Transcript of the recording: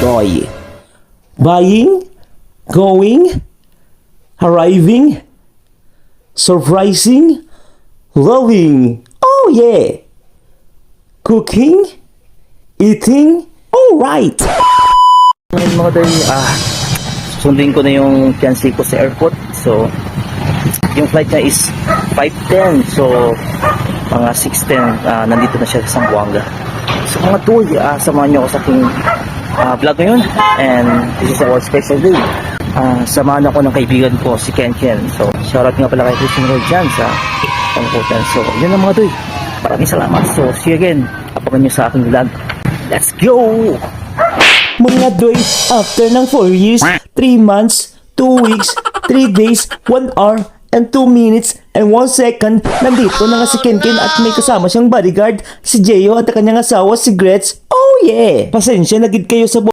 doy. Buying, going, arriving, surprising, loving. Oh yeah. Cooking, eating. All right. Ngayon mga day, sundin ko na yung fiancé ko sa airport. So, yung flight niya is 5:10. So, mga 6:10, nandito na siya sa Zamboanga. So mga toy, samahan niyo ako sa aking vlog ngayon. And this is our special day. Samahan ako ng kaibigan ko, si Ken Ken. So, shoutout nga pala kay Christian Roy dyan sa pangkutan. So, yun ang mga toy. Maraming salamat. So, see you again. Abangan niyo sa aking vlog. Let's go! Mga doy, after ng 4 years, 3 months, 2 weeks, 3 days, 1 hour, and 2 minutes, and 1 second, nandito na nga si Kenken at may kasama siyang bodyguard, si Jeyo at kanyang asawa si Gretz. Oh yeah! Pasensya na gid kayo sa